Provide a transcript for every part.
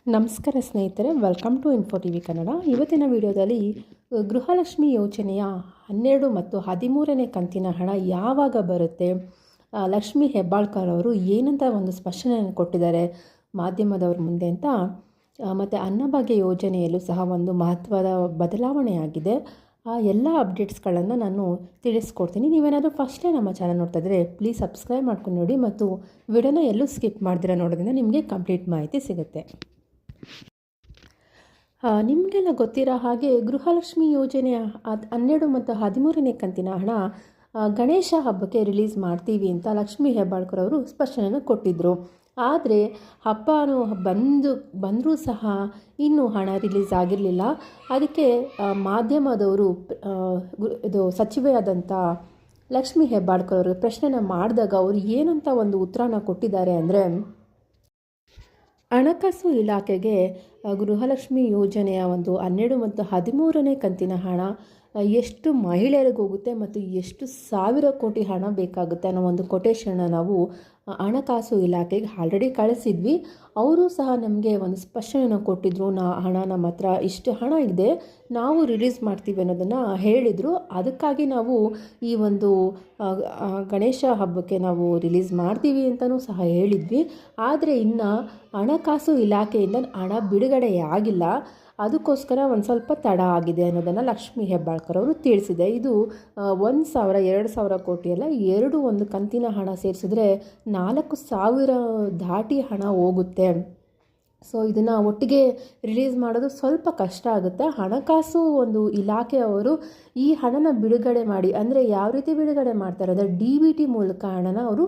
ನಮಸ್ಕಾರ ಸ್ನೇಹಿತರೆ, welcome to info TV Kannada. ಇವತ್ತಿನ ವಿಡಿಯೋದಲ್ಲಿ ಗೃಹಲಕ್ಷ್ಮಿ ಯೋಜನೆಯ 12 ಮತ್ತು 13ನೇ ಕಂತಿನ ಹಣ ಯಾವಾಗ ಬರುತ್ತೆ, ಲಕ್ಷ್ಮಿ ಹೆಬ್ಬಾಳ್ಕರ್ ಅವರು ಏನಂತ ಒಂದು ಸ್ಪಷ್ಟನೆಯನ್ನು ಕೊಟ್ಟಿದ್ದಾರೆ ಮಾಧ್ಯಮದವ್ರ ಮುಂದೆ ಅಂತ, ಮತ್ತು ಅನ್ನಭಾಗ್ಯ ಯೋಜನೆಯಲ್ಲೂ ಸಹ ಒಂದು ಮಹತ್ವದ ಬದಲಾವಣೆಯಾಗಿದೆ. ಆ ಎಲ್ಲ ಅಪ್ಡೇಟ್ಸ್ಗಳನ್ನು ನಾನು ತಿಳಿಸ್ಕೊಡ್ತೀನಿ. ನೀವೇನಾದರೂ ಫಸ್ಟೇ ನಮ್ಮ ಚಾನಲ್ ನೋಡ್ತಾ ಇದ್ದರೆ ಪ್ಲೀಸ್ ಸಬ್ಸ್ಕ್ರೈಬ್ ಮಾಡ್ಕೊಂಡು ನೋಡಿ ಮತ್ತು ವಿಡಿಯೋನ ಎಲ್ಲೂ ಸ್ಕಿಪ್ ಮಾಡ್ದಿರ ನೋಡೋದ್ರಿಂದ ನಿಮಗೆ ಕಂಪ್ಲೀಟ್ ಮಾಹಿತಿ ಸಿಗುತ್ತೆ. ನಿಮಗೆಲ್ಲ ಗೊತ್ತಿರೋ ಹಾಗೆ ಗೃಹಲಕ್ಷ್ಮಿ ಯೋಜನೆಯ 12 ಮತ್ತು 13ನೇ ಕಂತಿನ ಹಣ ಗಣೇಶ ಹಬ್ಬಕ್ಕೆ ರಿಲೀಸ್ ಮಾಡ್ತೀವಿ ಅಂತ ಲಕ್ಷ್ಮಿ ಹೆಬ್ಬಾಳ್ಕರ್ ಅವರು ಸ್ಪಷ್ಟನೆಯನ್ನು ಕೊಟ್ಟಿದ್ದರು. ಆದರೆ ಹಬ್ಬನೂ ಬಂದರೂ ಸಹ ಇನ್ನೂ ಹಣ ರಿಲೀಸ್ ಆಗಿರಲಿಲ್ಲ. ಅದಕ್ಕೆ ಮಾಧ್ಯಮದವರು ಇದು ಸಚಿವೆಯಾದಂಥ ಲಕ್ಷ್ಮಿ ಹೆಬ್ಬಾಳ್ಕರ್ ಅವರು ಪ್ರಶ್ನೆನ ಮಾಡಿದಾಗ ಅವರು ಏನಂತ ಒಂದು ಉತ್ತರನ ಕೊಟ್ಟಿದ್ದಾರೆ ಅಂದರೆ, ಹಣಕಾಸು ಇಲಾಖೆಗೆ ಗೃಹಲಕ್ಷ್ಮಿ ಯೋಜನೆಯ ಒಂದು 12 ಮತ್ತು 13ನೇ ಕಂತಿನ ಹಣ ಎಷ್ಟು ಮಹಿಳೆಯರಿಗೆ ಹೋಗುತ್ತೆ ಮತ್ತು ಎಷ್ಟು ಸಾವಿರ ಕೋಟಿ ಹಣ ಬೇಕಾಗುತ್ತೆ ಅನ್ನೋ ಒಂದು ಕೊಟೇಶನ್ನ ನಾವು ಹಣಕಾಸು ಇಲಾಖೆಗೆ ಆಲ್ರೆಡಿ ಕಳಿಸಿದ್ವಿ. ಅವರು ಸಹ ನಮಗೆ ಒಂದು ಸ್ಪಷ್ಟನೆಯನ್ನು ಕೊಟ್ಟಿದ್ದರು. ಹಣ ನಮ್ಮ ಹತ್ರ ಇಷ್ಟು ಹಣ ಇದೆ, ನಾವು ರಿಲೀಸ್ ಮಾಡ್ತೀವಿ ಅನ್ನೋದನ್ನು ಹೇಳಿದರು. ಅದಕ್ಕಾಗಿ ನಾವು ಈ ಒಂದು ಗಣೇಶ ಹಬ್ಬಕ್ಕೆ ನಾವು ರಿಲೀಸ್ ಮಾಡ್ತೀವಿ ಅಂತಲೂ ಸಹ ಹೇಳಿದ್ವಿ. ಆದರೆ ಇನ್ನು ಹಣಕಾಸು ಇಲಾಖೆಯಿಂದ ಹಣ ಬಿಡುಗಡೆಯಾಗಿಲ್ಲ. ಅದಕ್ಕೋಸ್ಕರ ಒಂದು ಸ್ವಲ್ಪ ತಡ ಆಗಿದೆ ಅನ್ನೋದನ್ನು ಲಕ್ಷ್ಮಿ ಹೆಬ್ಬಾಳ್ಕರ್ ಅವರು ತಿಳಿಸಿದೆ. ಇದು 1,000 2,000 ಕೋಟಿ ಅಲ್ಲ, ಒಂದು ಕಂತಿನ ಹಣ ಸೇರಿಸಿದ್ರೆ 4,000 ದಾಟಿ ಹಣ ಹೋಗುತ್ತೆ. ಸೊ ಇದನ್ನು ಒಟ್ಟಿಗೆ ರಿಲೀಸ್ ಮಾಡೋದು ಸ್ವಲ್ಪ ಕಷ್ಟ ಆಗುತ್ತೆ. ಹಣಕಾಸು ಒಂದು ಇಲಾಖೆಯವರು ಈ ಹಣನ ಬಿಡುಗಡೆ ಮಾಡಿ, ಅಂದರೆ ಯಾವ ರೀತಿ ಬಿಡುಗಡೆ ಮಾಡ್ತಾರೆ ಅಂದರೆ DBT ಮೂಲಕ ಹಣನ ಅವರು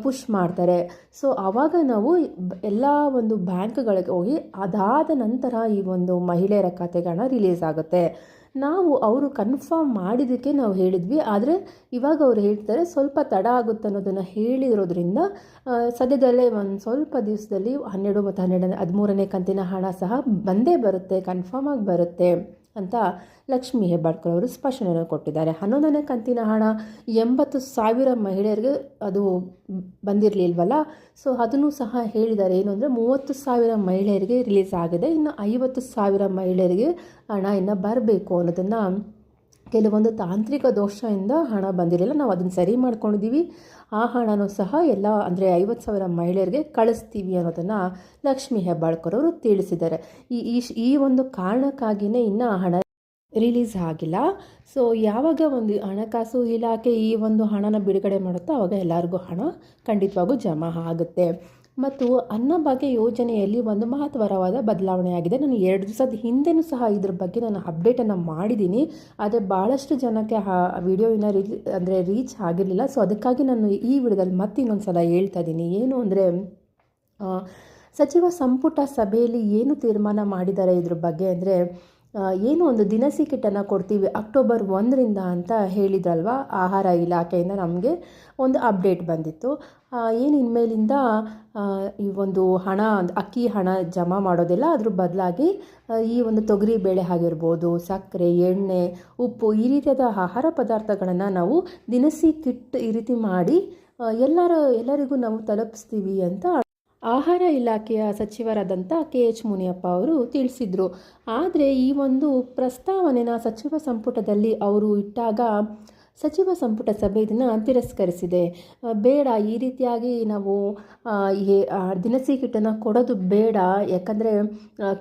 ಪುಷ್ ಮಾಡ್ತಾರೆ. ಸೊ ಆವಾಗ ನಾವು ಎಲ್ಲ ಒಂದು ಬ್ಯಾಂಕ್ಗಳಿಗೆ ಹೋಗಿ ಅದಾದ ನಂತರ ಈ ಒಂದು ಮಹಿಳೆಯರ ಖಾತೆಗೆ ಹಣ ರಿಲೀಸ್ ಆಗುತ್ತೆ. ನಾವು ಅವರು ಕನ್ಫರ್ಮ್ ಮಾಡಿದ್ದಕ್ಕೆ ನಾವು ಹೇಳಿದ್ವಿ. ಆದರೆ ಇವಾಗ ಅವರು ಹೇಳ್ತಾರೆ ಸ್ವಲ್ಪ ತಡ ಆಗುತ್ತೆ ಅನ್ನೋದನ್ನು ಹೇಳಿರೋದ್ರಿಂದ ಸದ್ಯದಲ್ಲೇ ಒಂದು ಸ್ವಲ್ಪ ದಿವಸದಲ್ಲಿ 12 ಮತ್ತು 13ನೇ ಕಂತಿನ ಹಣ ಸಹ ಬಂದೇ ಬರುತ್ತೆ, ಕನ್ಫರ್ಮ್ ಆಗಿ ಬರುತ್ತೆ ಅಂತ ಲಕ್ಷ್ಮಿ ಹೆಬ್ಬಾಳ್ಕರ್ ಅವರು ಸ್ಪಷ್ಟನೆಯನ್ನು ಕೊಟ್ಟಿದ್ದಾರೆ. 11ನೇ ಕಂತಿನ ಹಣ 80,000 ಮಹಿಳೆಯರಿಗೆ ಅದು ಬಂದಿರಲಿಲ್ವಲ್ಲ, ಸೊ ಅದನ್ನು ಸಹ ಹೇಳಿದ್ದಾರೆ. ಏನು ಅಂದರೆ 30,000 ಮಹಿಳೆಯರಿಗೆ ರಿಲೀಸ್ ಆಗಿದೆ, ಇನ್ನು 50,000 ಮಹಿಳೆಯರಿಗೆ ಹಣ ಇನ್ನು ಬರಬೇಕು ಅನ್ನೋದನ್ನು, ಕೆಲವೊಂದು ತಾಂತ್ರಿಕ ದೋಷದಿಂದ ಹಣ ಬಂದಿರಲಿಲ್ಲ, ನಾವು ಅದನ್ನು ಸರಿ ಮಾಡ್ಕೊಂಡಿದ್ದೀವಿ. ಆ ಹಣನೂ ಸಹ ಎಲ್ಲ ಅಂದರೆ 50,000 ಮಹಿಳೆಯರಿಗೆ ಕಳಿಸ್ತೀವಿ ಅನ್ನೋದನ್ನು ಲಕ್ಷ್ಮಿ ಹೆಬ್ಬಾಳ್ಕರ್ ಅವರು ತಿಳಿಸಿದ್ದಾರೆ. ಈ ಒಂದು ಕಾರಣಕ್ಕಾಗಿಯೇ ಇನ್ನೂ ಹಣ ರಿಲೀಸ್ ಆಗಿಲ್ಲ. ಸೊ ಯಾವಾಗ ಒಂದು ಹಣಕಾಸು ಇಲಾಖೆ ಈ ಒಂದು ಹಣನ ಬಿಡುಗಡೆ ಮಾಡುತ್ತೋ ಆವಾಗ ಎಲ್ಲರಿಗೂ ಹಣ ಖಂಡಿತವಾಗೂ ಜಮಾ ಆಗುತ್ತೆ. ಮತ್ತು ಅನ್ನಭಾಗ್ಯ ಯೋಜನೆಯಲ್ಲಿ ಒಂದು ಮಹತ್ವರವಾದ ಬದಲಾವಣೆ ಆಗಿದೆ. ನಾನು 2 ದಿವಸದ ಹಿಂದೆನೂ ಸಹ ಇದ್ರ ಬಗ್ಗೆ ನಾನು ಅಪ್ಡೇಟನ್ನು ಮಾಡಿದ್ದೀನಿ. ಆದರೆ ಭಾಳಷ್ಟು ಜನಕ್ಕೆ ವಿಡಿಯೋ ಇನ್ನೂ ರೀಚ್ ಆಗಿರಲಿಲ್ಲ. ಸೊ ಅದಕ್ಕಾಗಿ ನಾನು ಈ ವಿಡಿಯೋದಲ್ಲಿ ಮತ್ತೆ ಇನ್ನೊಂದು ಸಲ ಹೇಳ್ತಾ ಇದ್ದೀನಿ. ಏನು ಅಂದರೆ, ಸಚಿವ ಸಂಪುಟ ಸಭೆಯಲ್ಲಿ ಏನು ತೀರ್ಮಾನ ಮಾಡಿದ್ದಾರೆ ಇದ್ರ ಬಗ್ಗೆ ಅಂದರೆ, ಏನು ಒಂದು ದಿನಸಿ ಕಿಟ್ಟನ್ನು ಕೊಡ್ತೀವಿ ಅಕ್ಟೋಬರ್ 1ರಿಂದ ಅಂತ ಹೇಳಿದ್ರಲ್ವ, ಆಹಾರ ಇಲಾಖೆಯಿಂದ ನಮಗೆ ಒಂದು ಅಪ್ಡೇಟ್ ಬಂದಿತ್ತು. ಏನು ಇನ್ಮೇಲಿಂದ ಈ ಒಂದು ಹಣ, ಅಕ್ಕಿ ಹಣ ಜಮಾ ಮಾಡೋದಿಲ್ಲ, ಅದ್ರ ಬದಲಾಗಿ ಈ ಒಂದು ತೊಗರಿ ಬೇಳೆ ಆಗಿರ್ಬೋದು, ಸಕ್ಕರೆ, ಎಣ್ಣೆ, ಉಪ್ಪು, ಈ ರೀತಿಯಾದ ಆಹಾರ ಪದಾರ್ಥಗಳನ್ನು ನಾವು ದಿನಸಿ ಕಿಟ್ ಈ ರೀತಿ ಮಾಡಿ ಎಲ್ಲರಿಗೂ ನಾವು ತಲುಪಿಸ್ತೀವಿ ಅಂತ ಆಹಾರ ಇಲಾಖೆಯ ಸಚಿವರಾದಂಥ KH ಮುನಿಯಪ್ಪ ಅವರು ತಿಳಿಸಿದರು. ಆದರೆ ಈ ಒಂದು ಪ್ರಸ್ತಾವನೆನ ಸಚಿವ ಸಂಪುಟದಲ್ಲಿ ಅವರು ಇಟ್ಟಾಗ ಸಚಿವ ಸಂಪುಟ ಸಭೆ ಇದನ್ನು ತಿರಸ್ಕರಿಸಿದೆ. ಬೇಡ, ಈ ರೀತಿಯಾಗಿ ನಾವು ದಿನಸಿ ಕಿಟ್ಟನ್ನು ಕೊಡೋದು ಬೇಡ. ಯಾಕಂದರೆ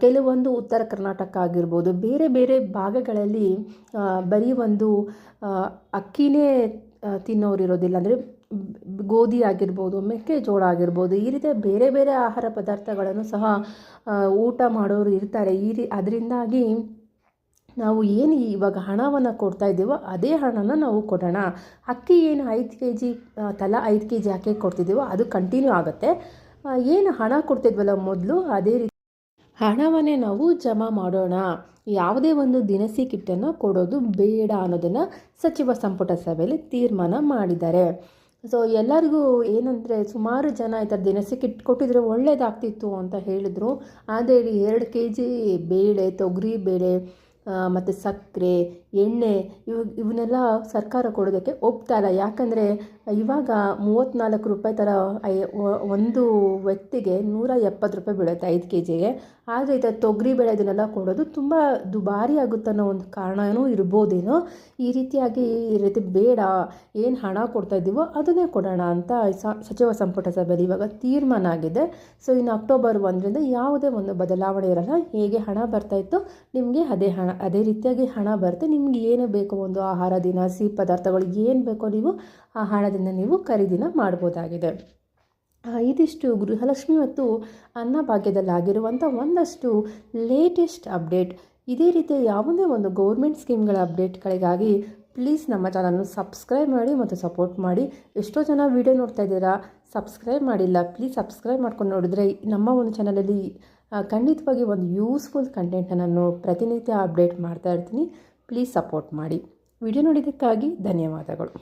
ಕೆಲವೊಂದು ಉತ್ತರ ಕರ್ನಾಟಕ ಆಗಿರ್ಬೋದು, ಬೇರೆ ಬೇರೆ ಭಾಗಗಳಲ್ಲಿ ಬರೀ ಒಂದು ಅಕ್ಕಿನೇ ತಿನ್ನೋರು ಇರೋದಿಲ್ಲ. ಅಂದರೆ ಗೋಧಿ ಆಗಿರ್ಬೋದು, ಮೆಕ್ಕೆಜೋಳ ಆಗಿರ್ಬೋದು, ಈ ರೀತಿಯ ಬೇರೆ ಬೇರೆ ಆಹಾರ ಪದಾರ್ಥಗಳನ್ನು ಸಹ ಊಟ ಮಾಡೋರು ಇರ್ತಾರೆ. ಅದರಿಂದಾಗಿ ನಾವು ಏನು ಇವಾಗ ಹಣವನ್ನು ಕೊಡ್ತಾ ಇದ್ದೀವೋ ಅದೇ ಹಣನ ನಾವು ಕೊಡೋಣ. ಅಕ್ಕಿ ಏನು 5 kg ತಲಾ 5 kg ಅಕ್ಕಿ ಕೊಡ್ತಿದ್ದೀವೋ ಅದು ಕಂಟಿನ್ಯೂ ಆಗುತ್ತೆ. ಏನು ಹಣ ಕೊಡ್ತಿದ್ವಲ್ಲ ಮೊದಲು, ಅದೇ ರೀತಿ ಹಣವನ್ನೇ ನಾವು ಜಮಾ ಮಾಡೋಣ. ಯಾವುದೇ ಒಂದು ದಿನಸಿ ಕಿಟ್ಟನ್ನು ಕೊಡೋದು ಬೇಡ ಅನ್ನೋದನ್ನು ಸಚಿವ ಸಂಪುಟ ಸಭೆಯಲ್ಲಿ ತೀರ್ಮಾನ ಮಾಡಿದ್ದಾರೆ. ಸೊ ಎಲ್ಲರಿಗೂ ಏನಂದರೆ, ಸುಮಾರು ಜನ ಈ ಥರ ದಿನಸಿ ಕಿಟ್ ಕೊಟ್ಟಿದ್ರೆ ಒಳ್ಳೆಯದಾಗ್ತಿತ್ತು ಅಂತ ಹೇಳಿದರು. ಆದರೆ 2 kg ಬೇಳೆ, ತೊಗರಿ ಬೇಳೆ, ಮತ್ತು ಸಕ್ಕರೆ, ಎಣ್ಣೆ ಇವನ್ನೆಲ್ಲ ಸರ್ಕಾರ ಕೊಡೋದಕ್ಕೆ ಒಪ್ತಾ ಇಲ್ಲ. ಯಾಕಂದರೆ ಇವಾಗ 34 ರೂಪಾಯಿ ಥರ ಒಂದು ವ್ಯಕ್ತಿಗೆ 170 ರೂಪಾಯಿ ಬೀಳುತ್ತೆ 5 kgಗೆ. ಆದರೆ ಇದು ತೊಗರಿ ಬೇಳೆ ಇದನ್ನೆಲ್ಲ ಕೊಡೋದು ತುಂಬ ದುಬಾರಿ ಆಗುತ್ತೆ ಅನ್ನೋ ಒಂದು ಕಾರಣನೂ ಇರ್ಬೋದೇನೋ. ಈ ರೀತಿ ಬೇಡ, ಏನು ಹಣ ಕೊಡ್ತಾ ಇದ್ದೀವೋ ಅದನ್ನೇ ಕೊಡೋಣ ಅಂತ ಸಚಿವ ಸಂಪುಟ ಸಭೆಯಲ್ಲಿ ಇವಾಗ ತೀರ್ಮಾನ ಆಗಿದೆ. ಸೊ ಇನ್ನು ಅಕ್ಟೋಬರ್ 1ರಿಂದ ಯಾವುದೇ ಒಂದು ಬದಲಾವಣೆ ಇರಲ್ಲ. ಹೇಗೆ ಹಣ ಬರ್ತಾಯಿತ್ತು ನಿಮಗೆ ಅದೇ ರೀತಿಯಾಗಿ ಹಣ ಬರುತ್ತೆ. ನಿಮ್ಗೆ ಏನು ಬೇಕೋ ಒಂದು ಆಹಾರ, ದಿನಸಿ ಪದಾರ್ಥಗಳು ಏನು ಬೇಕೋ ನೀವು ಆ ಹಣದಿಂದ ನೀವು ಖರೀದಿನ ಮಾಡ್ಬೋದಾಗಿದೆ. ಇದಿಷ್ಟು ಗೃಹಲಕ್ಷ್ಮಿ ಮತ್ತು ಅನ್ನಭಾಗ್ಯದಲ್ಲಾಗಿರುವಂಥ ಒಂದಷ್ಟು ಲೇಟೆಸ್ಟ್ ಅಪ್ಡೇಟ್. ಇದೇ ರೀತಿಯ ಯಾವುದೇ ಒಂದು ಗೌರ್ಮೆಂಟ್ ಸ್ಕೀಮ್ಗಳ ಅಪ್ಡೇಟ್ಗಳಿಗಾಗಿ ಪ್ಲೀಸ್ ನಮ್ಮ ಚಾನಲ್ನ ಸಬ್ಸ್ಕ್ರೈಬ್ ಮಾಡಿ ಮತ್ತು ಸಪೋರ್ಟ್ ಮಾಡಿ. ಎಷ್ಟೋ ಜನ ವೀಡಿಯೋ ನೋಡ್ತಾ ಇದ್ದೀರಾ, ಸಬ್ಸ್ಕ್ರೈಬ್ ಮಾಡಿಲ್ಲ. ಪ್ಲೀಸ್ ಸಬ್ಸ್ಕ್ರೈಬ್ ಮಾಡ್ಕೊಂಡು ನೋಡಿದ್ರೆ ನಮ್ಮ ಒಂದು ಚಾನಲಲ್ಲಿ ಖಂಡಿತವಾಗಿ ಒಂದು ಯೂಸ್ಫುಲ್ ಕಂಟೆಂಟನ್ನು ನಾನು ಪ್ರತಿನಿತ್ಯ ಅಪ್ಡೇಟ್ ಮಾಡ್ತಾ ಇರ್ತೀನಿ. ಪ್ಲೀಸ್ ಸಪೋರ್ಟ್ ಮಾಡಿ. ವಿಡಿಯೋ ನೋಡಿದ್ದಕ್ಕಾಗಿ ಧನ್ಯವಾದಗಳು.